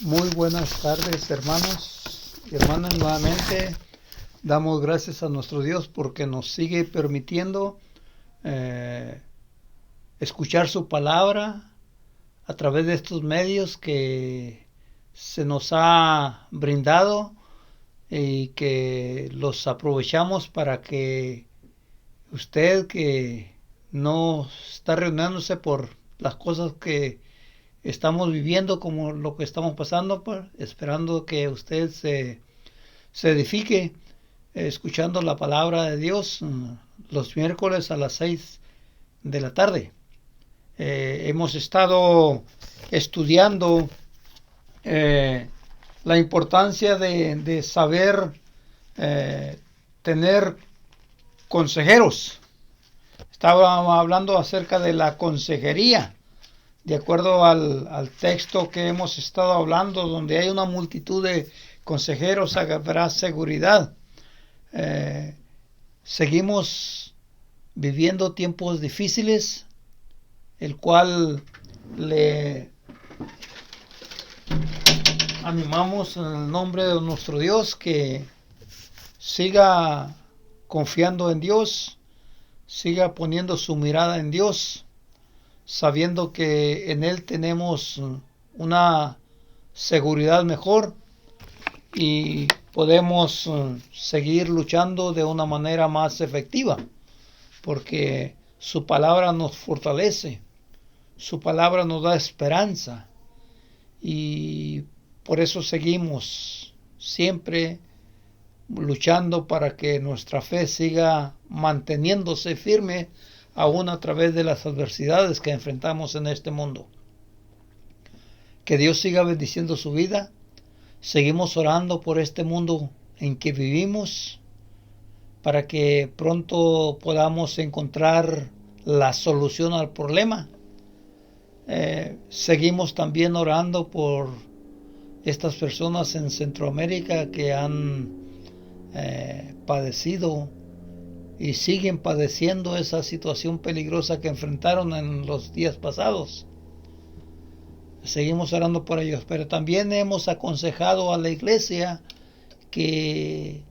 Muy buenas tardes, hermanos y hermanas. Nuevamente damos gracias a nuestro Dios porque nos sigue permitiendo escuchar su palabra a través de estos medios que se nos ha brindado y que los aprovechamos para que usted, que no está reuniéndose por las cosas que estamos viviendo, como lo que estamos pasando, pues, esperando que usted se edifique escuchando la palabra de Dios los miércoles a las 6 de la tarde. Hemos estado estudiando la importancia de saber tener consejeros. Estaba hablando acerca de la consejería. De acuerdo al texto que hemos estado hablando, donde hay una multitud de consejeros, habrá seguridad. Seguimos viviendo tiempos difíciles, el cual le animamos en el nombre de nuestro Dios que siga confiando en Dios, siga poniendo su mirada en Dios, sabiendo que en Él tenemos una seguridad mejor y podemos seguir luchando de una manera más efectiva, porque su palabra nos fortalece, su palabra nos da esperanza, y por eso seguimos siempre luchando para que nuestra fe siga manteniéndose firme aún a través de las adversidades que enfrentamos en este mundo. Que Dios siga bendiciendo su vida. Seguimos orando por este mundo en que vivimos, para que pronto podamos encontrar la solución al problema. Seguimos también orando por estas personas en Centroamérica que han padecido y siguen padeciendo esa situación peligrosa que enfrentaron en los días pasados. Seguimos orando por ellos, pero también hemos aconsejado a la iglesia que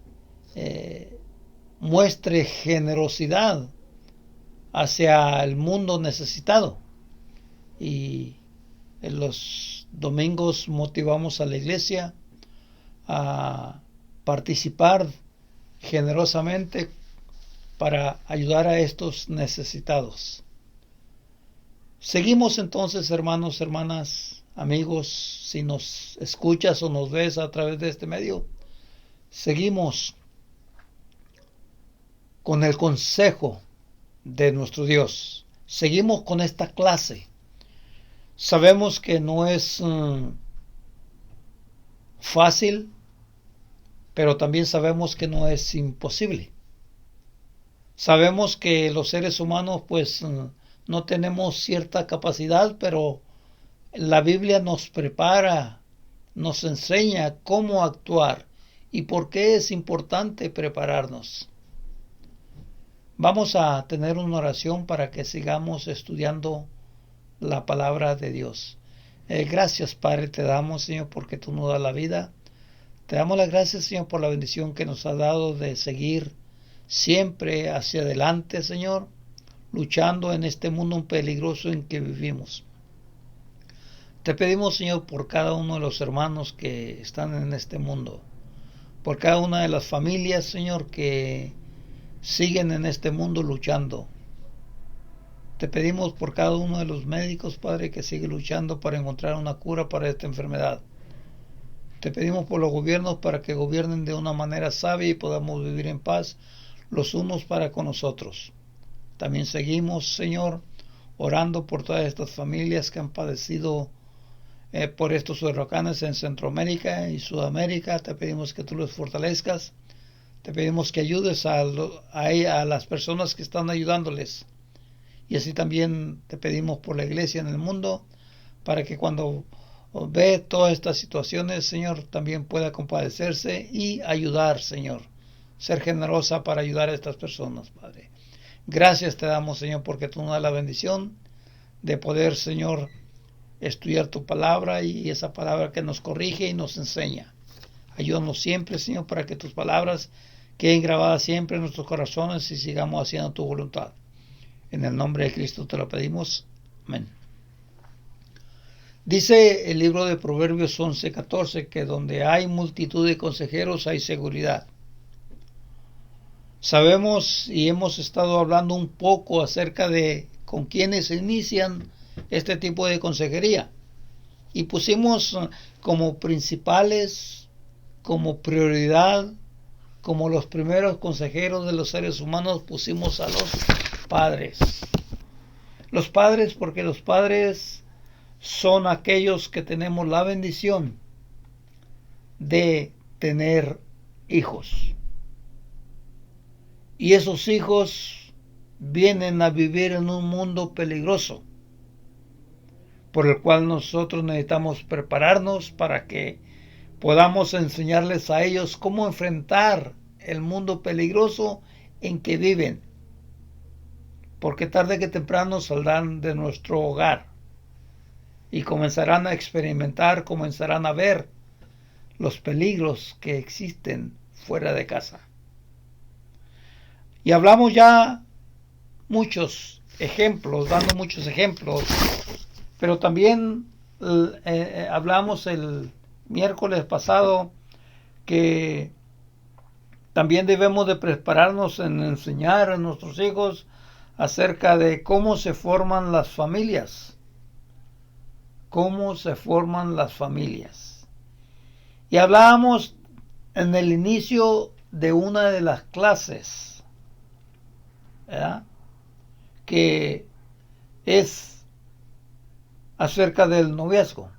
muestre generosidad hacia el mundo necesitado, y en los domingos motivamos a la iglesia a participar generosamente para ayudar a estos necesitados. Seguimos entonces, hermanos, hermanas, amigos, si nos escuchas o nos ves a través de este medio, seguimos con el consejo de nuestro Dios. Seguimos con esta clase. Sabemos que no es fácil, pero también sabemos que no es imposible. Sabemos que los seres humanos pues no tenemos cierta capacidad, pero la Biblia nos prepara, nos enseña cómo actuar y por qué es importante prepararnos. Vamos a tener una oración para que sigamos estudiando la palabra de Dios. Gracias, Padre, te damos, Señor, porque tú nos das la vida. Te damos las gracias, Señor, por la bendición que nos ha dado de seguir siempre hacia adelante, Señor, luchando en este mundo peligroso en que vivimos. Te pedimos, Señor, por cada uno de los hermanos que están en este mundo, por cada una de las familias, Señor, que siguen en este mundo luchando. Te pedimos por cada uno de los médicos, Padre, que sigue luchando para encontrar una cura para esta enfermedad. Te pedimos por los gobiernos para que gobiernen de una manera sabia y podamos vivir en paz los unos para con nosotros. También seguimos, Señor, orando por todas estas familias que han padecido por estos huracanes en Centroamérica y Sudamérica. Te pedimos que tú los fortalezcas. Te pedimos que ayudes a las personas que están ayudándoles. Y así también te pedimos por la iglesia en el mundo, para que cuando ve todas estas situaciones, Señor, también pueda compadecerse y ayudar, Señor. Ser generosa para ayudar a estas personas, Padre. Gracias te damos, Señor, porque tú nos das la bendición de poder, Señor, estudiar tu palabra y esa palabra que nos corrige y nos enseña. Ayúdanos siempre, Señor, para que tus palabras queden grabadas siempre en nuestros corazones y sigamos haciendo tu voluntad. En el nombre de Cristo te lo pedimos. Amén. Dice el libro de Proverbios 11:14 que donde hay multitud de consejeros hay seguridad. Sabemos y hemos estado hablando un poco acerca de con quienes inician este tipo de consejería. Y pusimos como principales, como prioridad, como los primeros consejeros de los seres humanos, pusimos a los padres. Los padres, porque los padres son aquellos que tenemos la bendición de tener hijos. Y esos hijos vienen a vivir en un mundo peligroso, por el cual nosotros necesitamos prepararnos para que podamos enseñarles a ellos cómo enfrentar el mundo peligroso en que viven, porque tarde que temprano saldrán de nuestro hogar y comenzarán a experimentar, comenzarán a ver los peligros que existen fuera de casa. Y hablamos ya muchos ejemplos, dando muchos ejemplos, pero también hablamos el miércoles pasado que también debemos de prepararnos en enseñar a nuestros hijos acerca de cómo se forman las familias. Cómo se forman las familias. Y hablábamos en el inicio de una de las clases, ¿verdad?, que es acerca del noviazgo.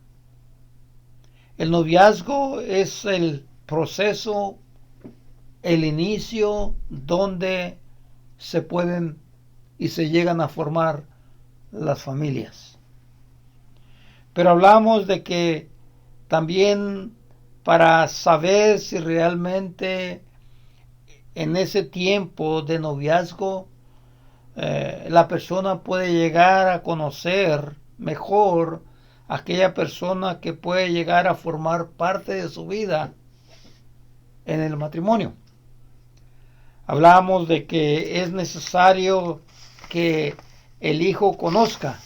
El noviazgo es el proceso, el inicio donde se pueden y se llegan a formar las familias. Pero hablamos de que también para saber si realmente en ese tiempo de noviazgo la persona puede llegar a conocer mejor a aquella persona que puede llegar a formar parte de su vida en el matrimonio. Hablamos de que es necesario que el hijo conozca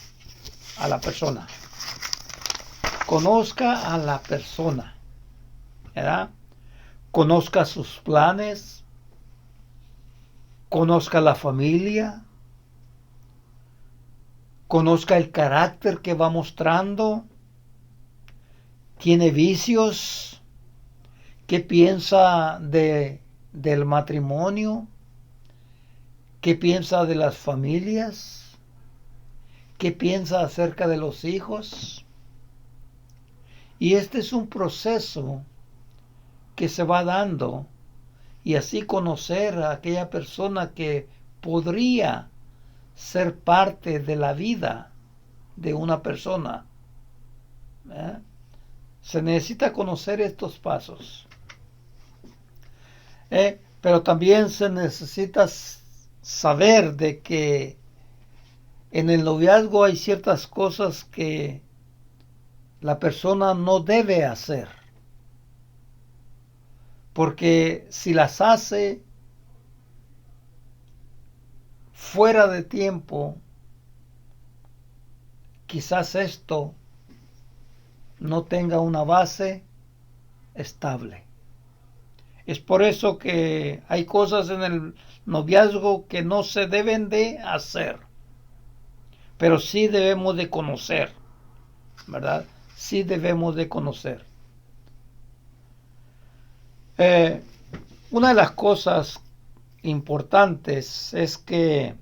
a la persona. Conozca a la persona, ¿verdad? Conozca sus planes, conozca la familia, conozca el carácter que va mostrando, tiene vicios, qué piensa del matrimonio, qué piensa de las familias, qué piensa acerca de los hijos. Y este es un proceso que se va dando y así conocer a aquella persona que podría ser parte de la vida de una persona. Se necesita conocer estos pasos. Pero también se necesita saber de que en el noviazgo hay ciertas cosas que la persona no debe hacer, porque si las hace fuera de tiempo, quizás esto no tenga una base estable. Es por eso que hay cosas en el noviazgo que no se deben de hacer, pero sí debemos de conocer, ¿verdad? Sí debemos de conocer. Una de las cosas importantes es que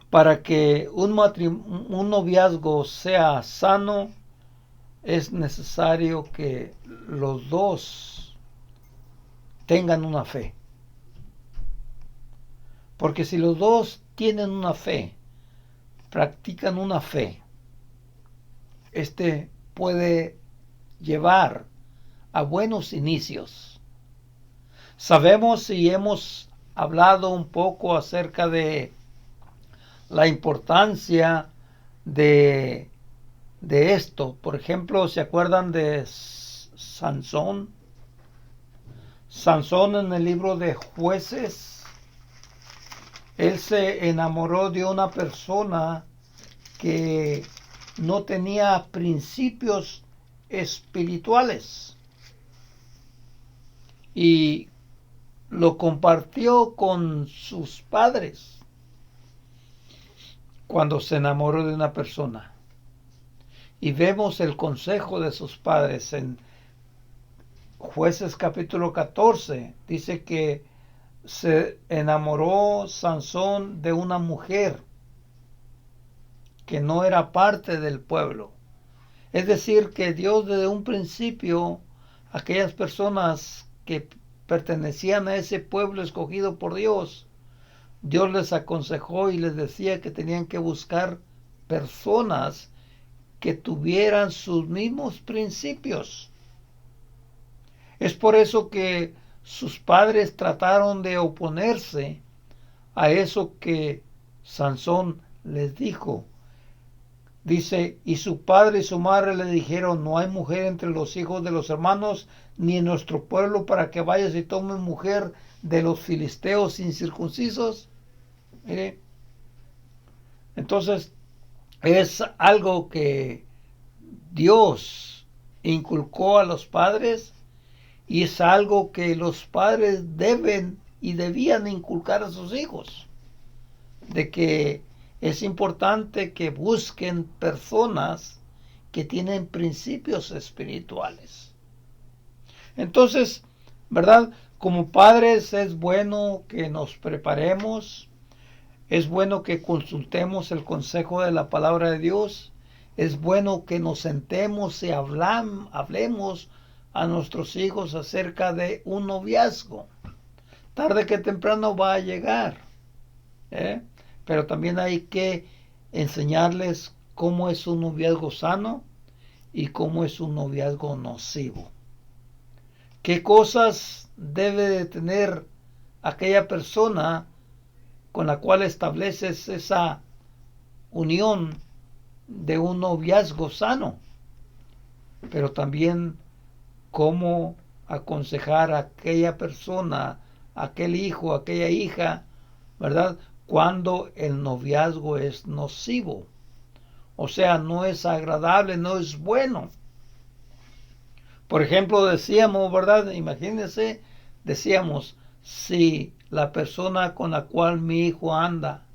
para que un noviazgo sea sano, es necesario que los dos tengan una fe. Porque si los dos tienen una fe, practican una fe, puede llevar a buenos inicios. Sabemos y hemos hablado un poco acerca de la importancia de de esto. Por ejemplo, ¿se acuerdan de Sansón? Sansón en el libro de Jueces, él se enamoró de una persona que no tenía principios espirituales y lo compartió con sus padres cuando se enamoró de una persona. Y vemos el consejo de sus padres en Jueces capítulo 14. Dice que se enamoró Sansón de una mujer que no era parte del pueblo. Es decir, que Dios desde un principio, aquellas personas que pertenecían a ese pueblo escogido por Dios, Dios les aconsejó y les decía que tenían que buscar personas que tuvieran sus mismos principios. Es por eso que sus padres trataron de oponerse a eso que Sansón les dijo. Dice, y su padre y su madre le dijeron, no hay mujer entre los hijos de los hermanos, ni en nuestro pueblo, para que vayas y tomes mujer de los filisteos incircuncisos. Mire, entonces es algo que Dios inculcó a los padres y es algo que los padres deben y debían inculcar a sus hijos, de que es importante que busquen personas que tienen principios espirituales. Entonces, ¿verdad? Como padres es bueno que nos preparemos, es bueno que consultemos el consejo de la palabra de Dios, es bueno que nos sentemos y hablemos a nuestros hijos acerca de un noviazgo. Tarde que temprano va a llegar, pero también hay que enseñarles cómo es un noviazgo sano y cómo es un noviazgo nocivo. ¿Qué cosas debe de tener aquella persona con la cual estableces esa unión de un noviazgo sano? Pero también cómo aconsejar a aquella persona, aquel hijo, aquella hija, ¿verdad? Cuando el noviazgo es nocivo. O sea, no es agradable, no es bueno. Por ejemplo, decíamos, ¿verdad? Imagínense, decíamos, si la persona con la cual mi hijo anda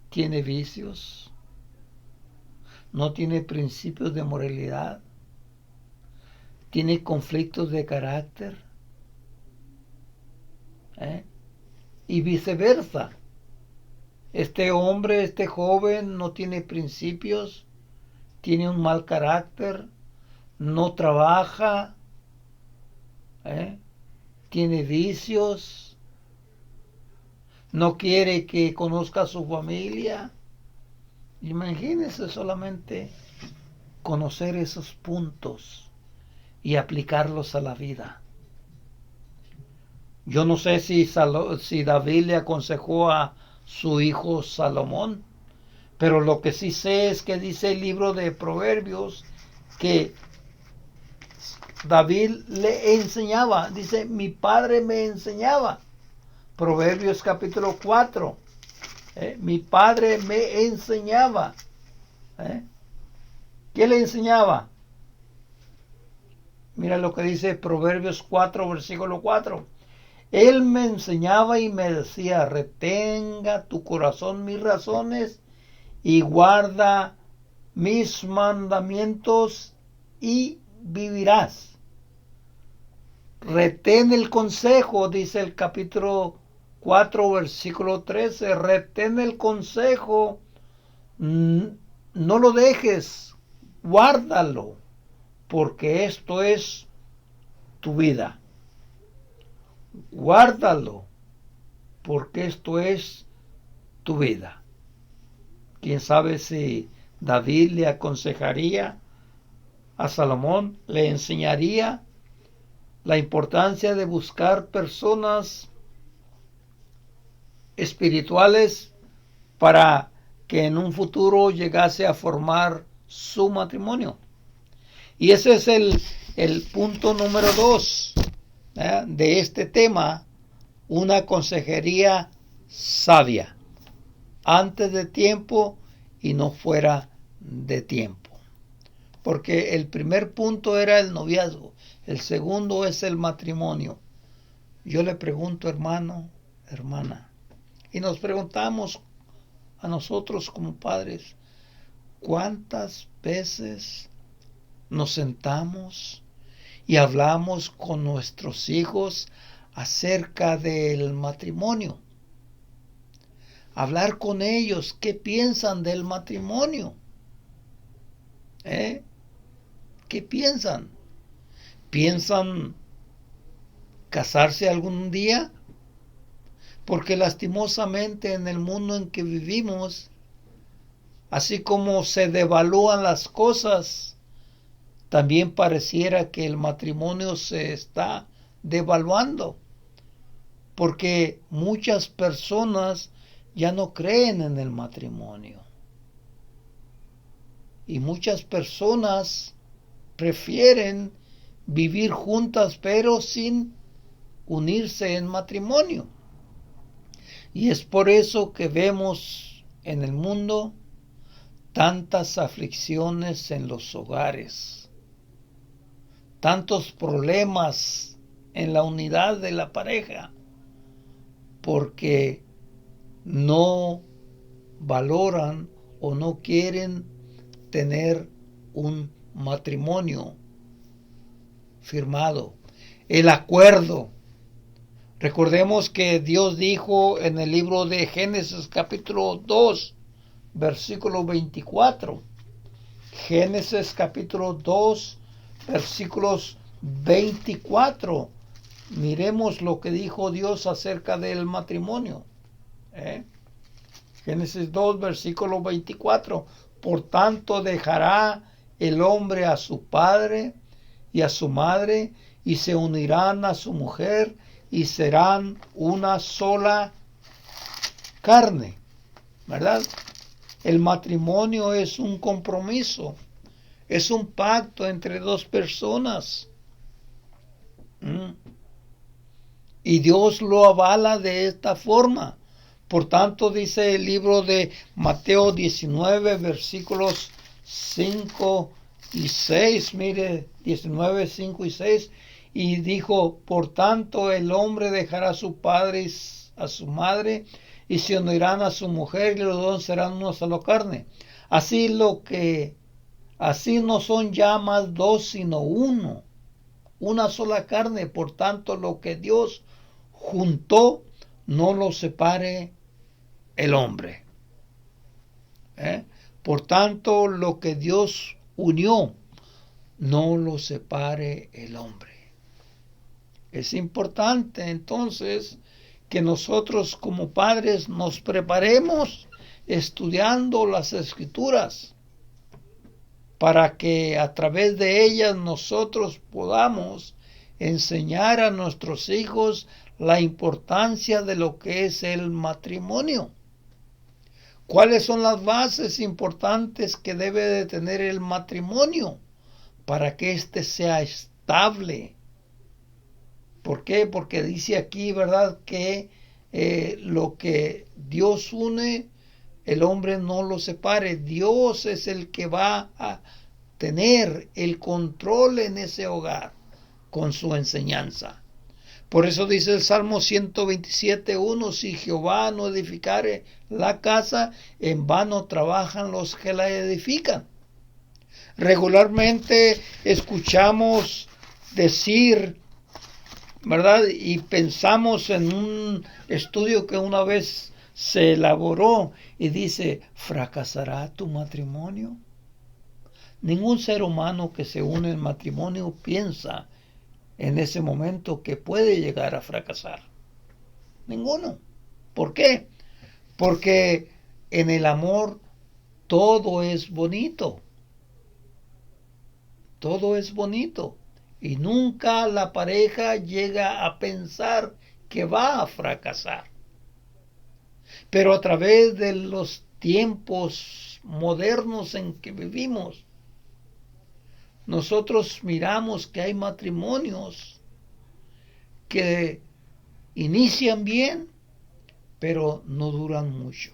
tiene vicios, no tiene principios de moralidad, tiene conflictos de carácter, y viceversa. Este hombre, este joven no tiene principios, tiene un mal carácter, no trabaja, tiene vicios, no quiere que conozca a su familia. Imagínense solamente conocer esos puntos y aplicarlos a la vida. Yo no sé si David le aconsejó a su hijo Salomón, pero lo que sí sé es que dice el libro de Proverbios que David le enseñaba, dice, mi padre me enseñaba. Proverbios capítulo 4, mi padre me enseñaba. ¿Qué le enseñaba? Mira lo que dice Proverbios 4, versículo 4. Él me enseñaba y me decía, retenga tu corazón mis razones y guarda mis mandamientos y vivirás. Retén el consejo, dice el capítulo 4, versículo 13. Retén el consejo, no lo dejes, guárdalo, porque esto es tu vida. Guárdalo, porque esto es tu vida. Quién sabe si David le aconsejaría a Salomón, le enseñaría la importancia de buscar personas espirituales para que en un futuro llegase a formar su matrimonio. Y ese es el punto número 2 de este tema, una consejería sabia, antes de tiempo y no fuera de tiempo. Porque el primer punto era el noviazgo, el segundo es el matrimonio. Yo le pregunto, hermano, hermana, y nos preguntamos a nosotros como padres, ¿cuántas veces nos sentamos y hablamos con nuestros hijos acerca del matrimonio? Hablar con ellos, ¿qué piensan del matrimonio? ¿Qué piensan? ¿Piensan casarse algún día? Porque lastimosamente en el mundo en que vivimos, así como se devalúan las cosas, también pareciera que el matrimonio se está devaluando, porque muchas personas ya no creen en el matrimonio. Y muchas personas prefieren vivir juntas pero sin unirse en matrimonio. Y es por eso que vemos en el mundo tantas aflicciones en los hogares, tantos problemas en la unidad de la pareja, porque no valoran o no quieren tener un matrimonio firmado, el acuerdo. Recordemos que Dios dijo en el libro de Génesis capítulo 2, versículo 24. Génesis capítulo 2, versículos 24. Miremos lo que dijo Dios acerca del matrimonio. Génesis 2, versículo 24. Por tanto dejará el hombre a su padre y a su madre, y se unirán a su mujer, y serán una sola carne. ¿Verdad? El matrimonio es un compromiso, es un pacto entre dos personas. Y Dios lo avala de esta forma. Por tanto, dice el libro de Mateo 19, versículos 5 y 6. Mire, 19, 5 y 6. Y dijo, por tanto, el hombre dejará a su padre y a su madre, y se unirán a su mujer, y los dos serán una sola carne. Así no son ya más dos, sino uno, una sola carne. Por tanto, lo que Dios juntó, no lo separe el hombre. Por tanto, lo que Dios unió, no lo separe el hombre. Es importante entonces que nosotros como padres nos preparemos estudiando las Escrituras para que a través de ellas nosotros podamos enseñar a nuestros hijos la importancia de lo que es el matrimonio. ¿Cuáles son las bases importantes que debe de tener el matrimonio para que éste sea estable? ¿Por qué? Porque dice aquí, ¿verdad?, que lo que Dios une, el hombre no lo separe. Dios es el que va a tener el control en ese hogar con su enseñanza. Por eso dice el Salmo 127:1, si Jehová no edificare la casa, en vano trabajan los que la edifican. Regularmente escuchamos decir, ¿verdad?, y pensamos en un estudio que una vez se elaboró y dice, ¿fracasará tu matrimonio? Ningún ser humano que se une en matrimonio piensa en ese momento que puede llegar a fracasar. Ninguno. ¿Por qué? Porque en el amor todo es bonito. Todo es bonito. Y nunca la pareja llega a pensar que va a fracasar. Pero a través de los tiempos, modernos en que vivimos, nosotros miramos que hay matrimonios que inician bien, pero no duran mucho.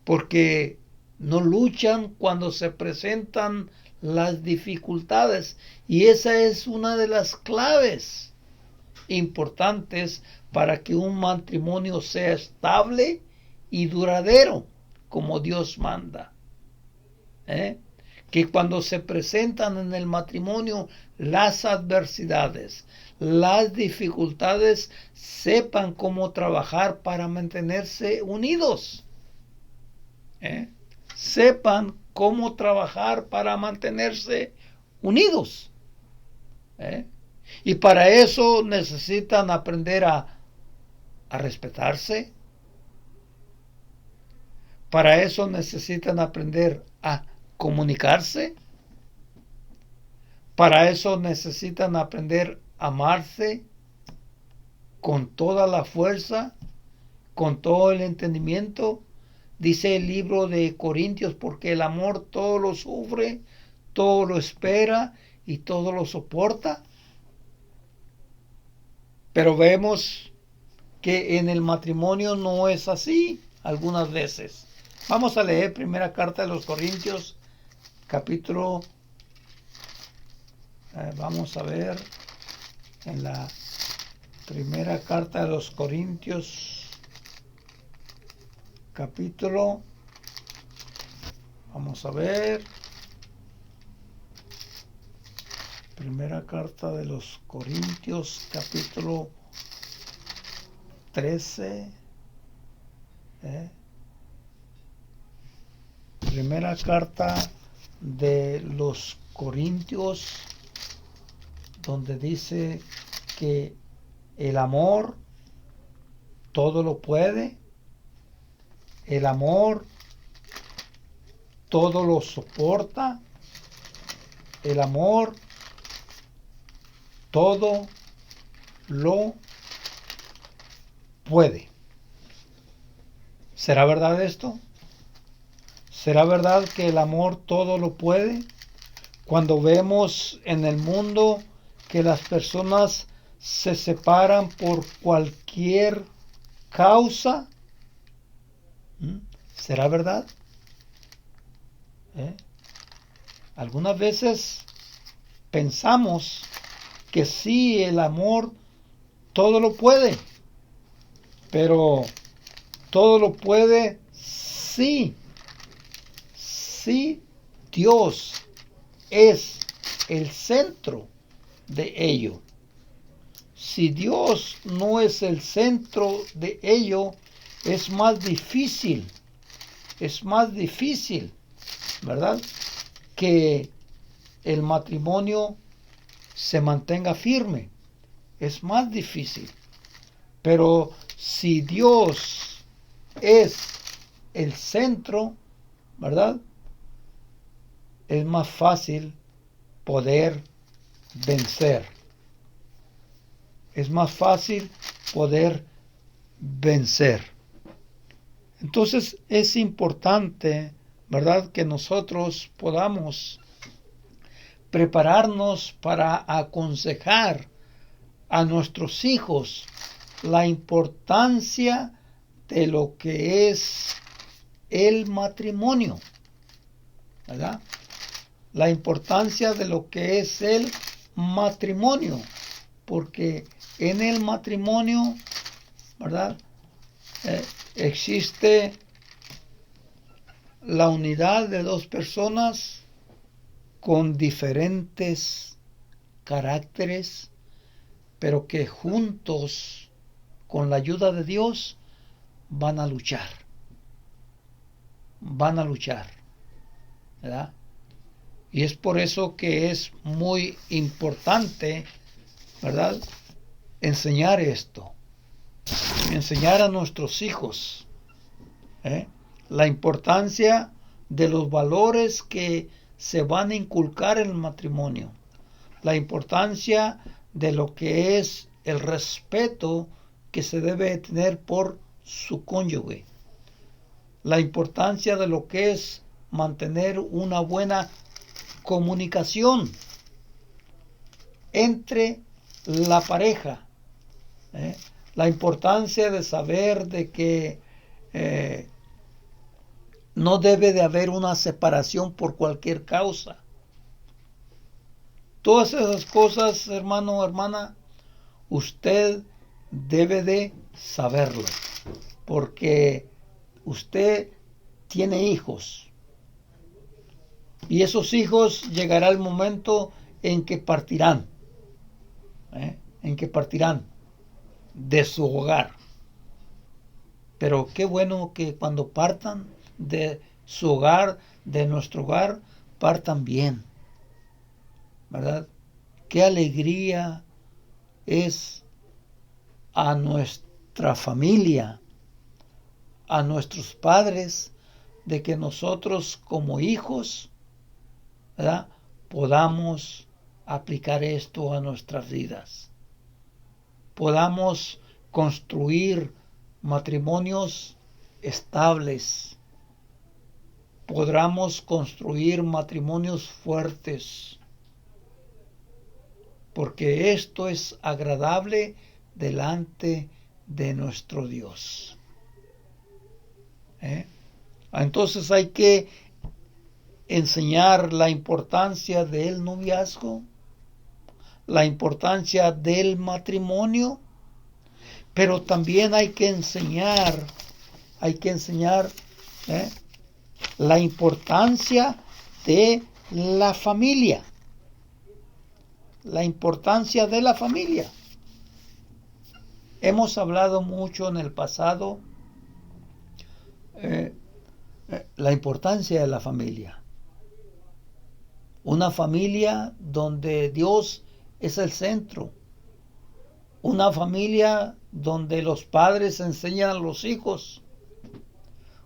Porque no luchan cuando se presentan las dificultades. Y esa es una de las claves importantes para que un matrimonio sea estable y duradero, como Dios manda. Que cuando se presentan en el matrimonio las adversidades, las dificultades, sepan cómo trabajar para mantenerse unidos. Sepan cómo trabajar para mantenerse unidos. Y para eso necesitan aprender a respetarse. Para eso necesitan aprender a comunicarse. Para eso necesitan aprender a amarse con toda la fuerza, con todo el entendimiento. Dice el libro de Corintios, porque el amor todo lo sufre, todo lo espera y todo lo soporta. Pero vemos que en el matrimonio no es así algunas veces. Vamos a leer primera carta de los Corintios, capítulo, vamos a ver en la primera carta de los Corintios, capítulo, vamos a ver, primera carta de los Corintios, capítulo 13, primera carta de los Corintios, donde dice que el amor todo lo puede, el amor todo lo soporta, el amor todo lo puede. ¿Será verdad esto? ¿Será verdad que el amor todo lo puede? Cuando vemos en el mundo que las personas se separan por cualquier causa, ¿será verdad? Algunas veces pensamos que sí, el amor todo lo puede, pero todo lo puede sí Dios es el centro de ello. Si Dios no es el centro de ello, es más difícil, ¿verdad?, que el matrimonio se mantenga firme. Es más difícil. Pero si Dios es el centro, ¿verdad?, es más fácil poder vencer. Es más fácil poder vencer. Entonces es importante, ¿verdad?, que nosotros podamos prepararnos para aconsejar a nuestros hijos la importancia de lo que es el matrimonio, ¿verdad? La importancia de lo que es el matrimonio, porque en el matrimonio, ¿verdad?, existe la unidad de dos personas con diferentes caracteres, pero que juntos, con la ayuda de Dios, van a luchar, ¿verdad? Y es por eso que es muy importante, ¿verdad?, enseñar esto, enseñar a nuestros hijos la importancia de los valores que se van a inculcar en el matrimonio, la importancia de lo que es el respeto que se debe tener por su cónyuge, la importancia de lo que es mantener una buena comunicación entre la pareja, la importancia de saber de que no debe de haber una separación por cualquier causa. Todas esas cosas, hermano o hermana, usted debe de saberlo, porque usted tiene hijos, y esos hijos llegará el momento en que partirán, de su hogar. Pero qué bueno que cuando partan de su hogar, de nuestro hogar, partan bien, ¿verdad? Qué alegría es a nuestra familia, a nuestros padres, de que nosotros como hijos, ¿verdad?, podamos aplicar esto a nuestras vidas. Podamos construir matrimonios estables. Podamos construir matrimonios fuertes. Porque esto es agradable delante de nuestro Dios. Entonces hay que enseñar la importancia del noviazgo, la importancia del matrimonio, pero también hay que enseñar la importancia de la familia. La importancia de la familia. Hemos hablado mucho en el pasado la importancia de la familia. Una familia donde Dios es el centro. Una familia donde los padres enseñan a los hijos.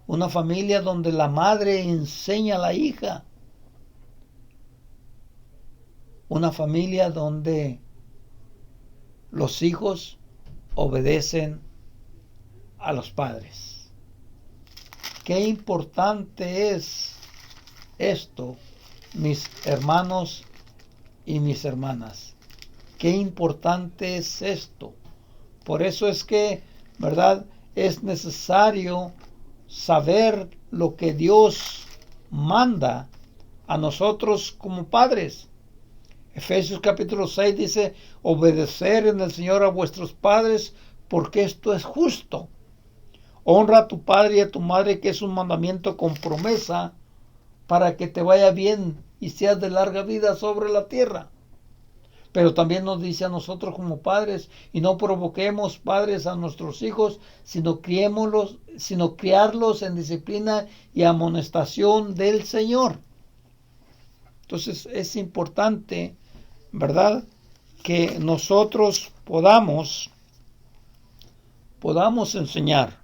Una familia donde la madre enseña a la hija. Una familia donde los hijos obedecen a los padres. Qué importante es esto, mis hermanos y mis hermanas. Qué importante es esto. Por eso es que, ¿verdad?, es necesario saber lo que Dios manda a nosotros como padres. Efesios capítulo 6 dice: obedecer en el Señor a vuestros padres, porque esto es justo. Honra a tu padre y a tu madre, que es un mandamiento con promesa, para que te vaya bien y seas de larga vida sobre la tierra. Pero también nos dice a nosotros como padres: y no provoquemos, padres, a nuestros hijos, sino criarlos en disciplina y amonestación del Señor. Entonces es importante, ¿verdad?, que nosotros podamos enseñar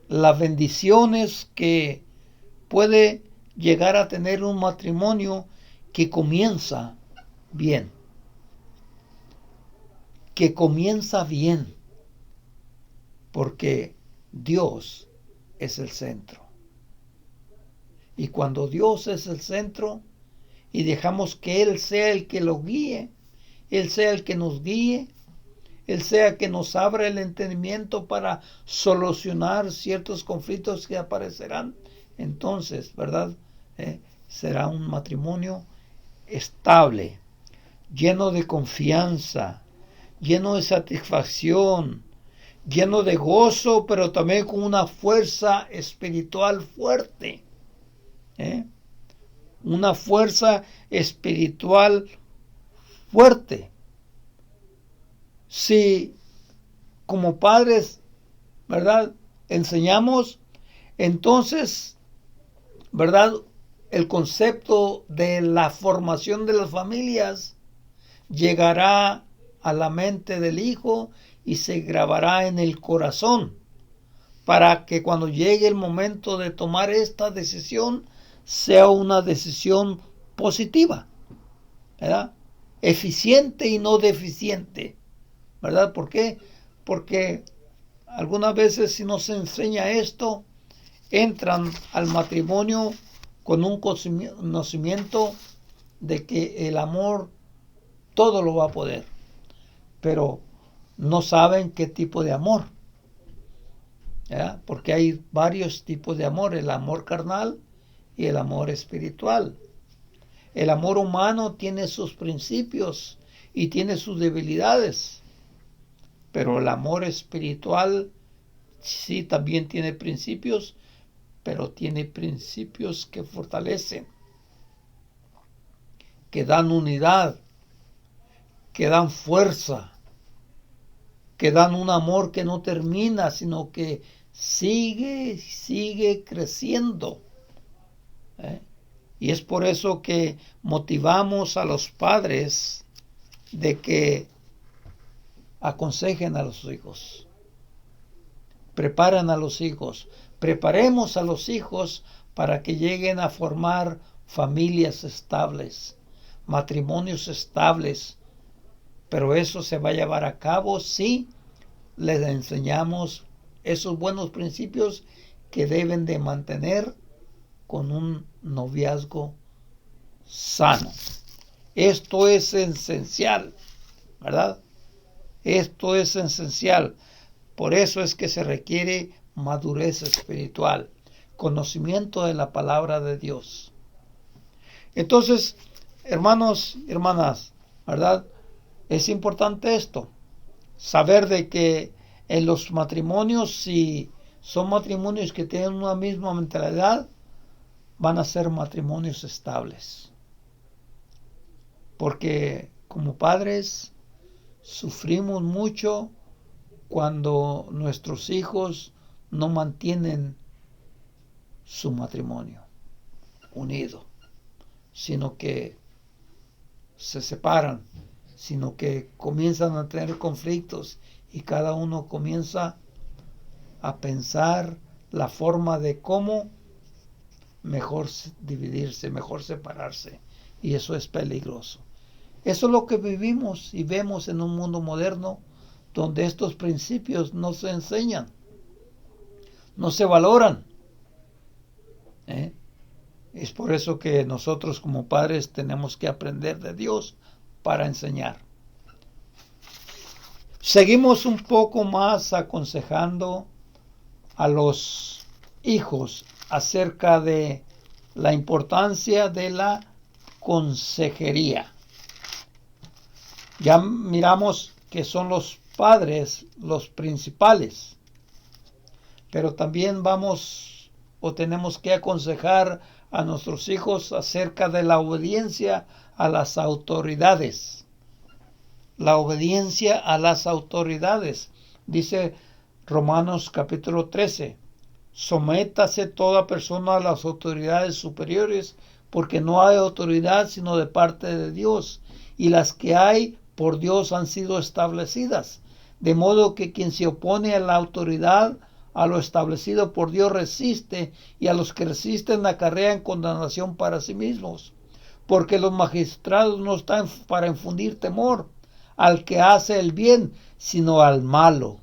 las bendiciones que puede llegar a tener un matrimonio que comienza bien. Que comienza bien. Porque Dios es el centro. Y cuando Dios es el centro y dejamos que Él sea el que lo guíe, Él sea el que nos guíe, Él sea que nos abra el entendimiento para solucionar ciertos conflictos que aparecerán, entonces, ¿verdad?, será un matrimonio estable, lleno de confianza, lleno de satisfacción, lleno de gozo, pero también con una fuerza espiritual fuerte. Una fuerza espiritual fuerte. Si como padres, ¿verdad?, enseñamos, entonces, ¿verdad?, el concepto de la formación de las familias llegará a la mente del hijo y se grabará en el corazón, para que cuando llegue el momento de tomar esta decisión, sea una decisión positiva, ¿verdad?, eficiente y no deficiente, ¿verdad? ¿Por qué? Porque algunas veces si no se enseña esto, entran al matrimonio con un conocimiento de que el amor todo lo va a poder, pero no saben qué tipo de amor, ¿ya? Porque hay varios tipos de amor, el amor carnal y el amor espiritual. El amor humano tiene sus principios y tiene sus debilidades, pero el amor espiritual sí también tiene principios, pero tiene principios que fortalecen, que dan unidad, que dan fuerza, que dan un amor que no termina, sino que sigue creciendo. Y es por eso que motivamos a los padres de que aconsejen a los hijos, preparan a los hijos, preparemos a los hijos para que lleguen a formar familias estables, matrimonios estables, pero eso se va a llevar a cabo si les enseñamos esos buenos principios que deben de mantener con un noviazgo sano. Esto es esencial, ¿verdad? Esto es esencial. Por eso es que se requiere madurez espiritual, conocimiento de la palabra de Dios. Entonces, hermanos y hermanas, ¿verdad? Es importante esto, saber de que en los matrimonios, si son matrimonios que tienen una misma mentalidad, van a ser matrimonios estables. Porque como padres sufrimos mucho cuando nuestros hijos no mantienen su matrimonio unido, sino que se separan, sino que comienzan a tener conflictos y cada uno comienza a pensar la forma de cómo mejor dividirse, mejor separarse, y eso es peligroso. Eso es lo que vivimos y vemos en un mundo moderno donde estos principios no se enseñan, no se valoran. Es por eso que nosotros como padres tenemos que aprender de Dios para enseñar. Seguimos un poco más aconsejando a los hijos acerca de la importancia de la consejería. Ya miramos que son los padres los principales, pero también tenemos que aconsejar a nuestros hijos acerca de la obediencia a las autoridades. La obediencia a las autoridades. Dice Romanos capítulo 13, sométase toda persona a las autoridades superiores, porque no hay autoridad sino de parte de Dios, y las que hay por Dios han sido establecidas. De modo que quien se opone a la autoridad, a lo establecido por Dios, resiste, y a los que resisten acarrean condenación para sí mismos. Porque los magistrados no están para infundir temor al que hace el bien, sino al malo.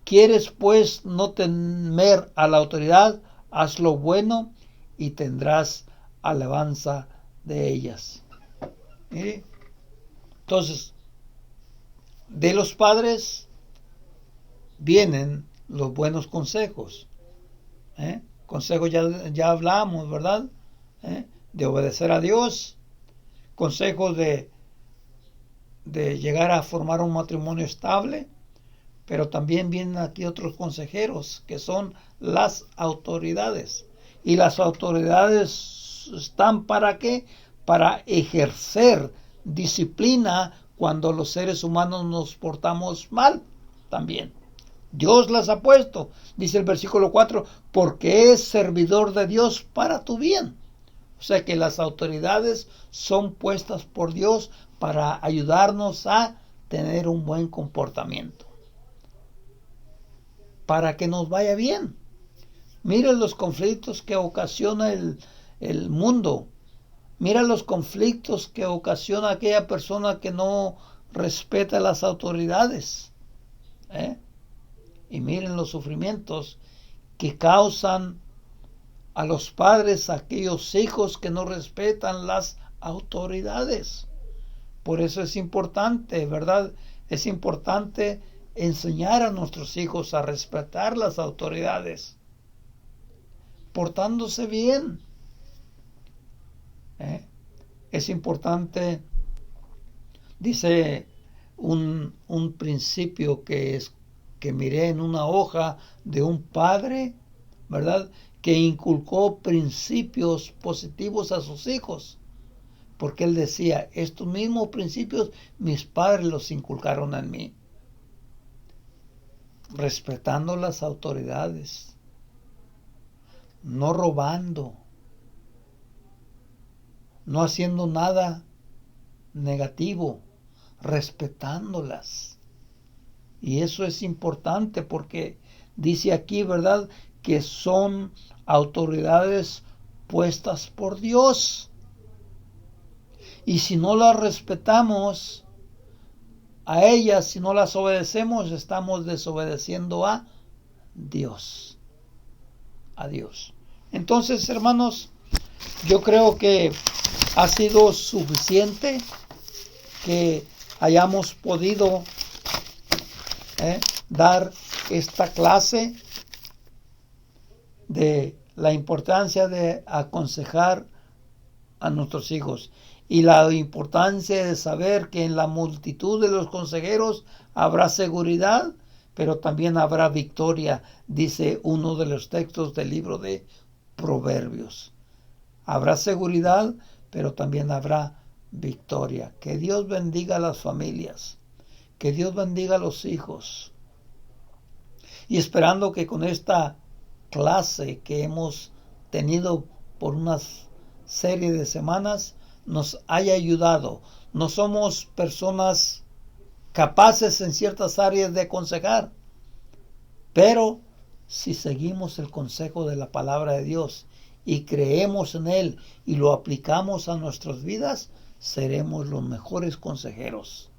¿Quieres pues no temer a la autoridad? Haz lo bueno y tendrás alabanza de ellas. ¿Sí? Entonces, de los padres vienen los buenos consejos. Consejos ya hablamos, ¿verdad? De obedecer a Dios. Consejos de llegar a formar un matrimonio estable. Pero también vienen aquí otros consejeros, que son las autoridades. Y las autoridades están ¿para qué? Para ejercer disciplina cuando los seres humanos nos portamos mal también. Dios las ha puesto, dice el versículo 4, porque es servidor de Dios para tu bien. O sea que las autoridades son puestas por Dios para ayudarnos a tener un buen comportamiento, para que nos vaya bien. Miren los conflictos que ocasiona el mundo. Mira los conflictos que ocasiona aquella persona que no respeta las autoridades. Y miren los sufrimientos que causan a los padres, a aquellos hijos que no respetan las autoridades. Por eso es importante, ¿verdad? Es importante enseñar a nuestros hijos a respetar las autoridades, portándose bien. Es importante, dice un principio que miré en una hoja de un padre, ¿verdad?, que inculcó principios positivos a sus hijos, porque él decía, estos mismos principios mis padres los inculcaron en mí. Respetando las autoridades, no robando, no haciendo nada negativo, respetándolas. Y eso es importante porque dice aquí, ¿verdad?, que son autoridades puestas por Dios. Y si no las respetamos a ellas, si no las obedecemos, estamos desobedeciendo a Dios. A Dios. Entonces, hermanos, yo creo que ha sido suficiente que hayamos podido dar esta clase de la importancia de aconsejar a nuestros hijos y la importancia de saber que en la multitud de los consejeros habrá seguridad, pero también habrá victoria, dice uno de los textos del libro de Proverbios. Habrá seguridad, pero también habrá victoria. Que Dios bendiga a las familias, que Dios bendiga a los hijos. Y esperando que con esta clase que hemos tenido por una serie de semanas nos haya ayudado. No somos personas capaces en ciertas áreas de aconsejar, pero si seguimos el consejo de la palabra de Dios y creemos en él y lo aplicamos a nuestras vidas, seremos los mejores consejeros.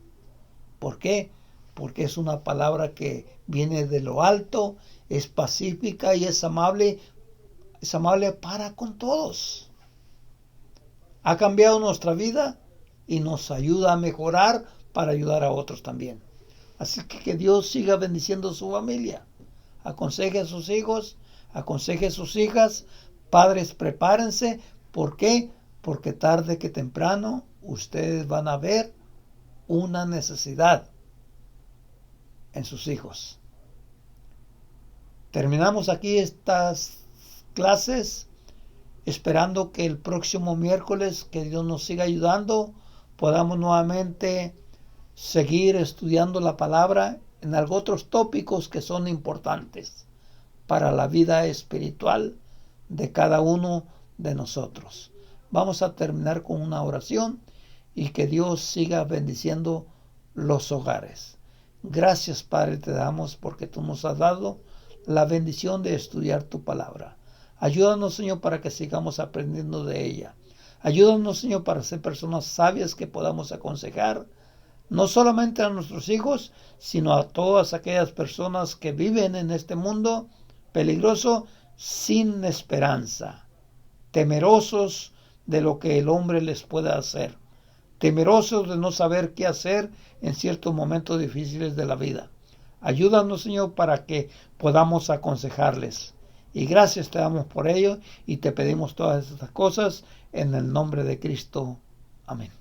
¿Por qué? Porque es una palabra que viene de lo alto, es pacífica y es amable para con todos. Ha cambiado nuestra vida y nos ayuda a mejorar para ayudar a otros también. Así que Dios siga bendiciendo su familia. Aconseje a sus hijos, aconseje a sus hijas. Padres, prepárense. ¿Por qué? Porque tarde que temprano ustedes van a ver una necesidad en sus hijos. Terminamos aquí estas clases esperando que el próximo miércoles, que Dios nos siga ayudando, podamos nuevamente seguir estudiando la palabra en otros tópicos que son importantes para la vida espiritual de cada uno de nosotros. Vamos a terminar con una oración y que Dios siga bendiciendo los hogares. Gracias, Padre, te damos porque tú nos has dado la bendición de estudiar tu palabra. Ayúdanos, Señor, para que sigamos aprendiendo de ella. Ayúdanos, Señor, para ser personas sabias que podamos aconsejar no solamente a nuestros hijos, sino a todas aquellas personas que viven en este mundo peligroso sin esperanza, temerosos de lo que el hombre les pueda hacer, temerosos de no saber qué hacer en ciertos momentos difíciles de la vida. Ayúdanos, Señor, para que podamos aconsejarles. Y gracias te damos por ello y te pedimos todas estas cosas en el nombre de Cristo. Amén.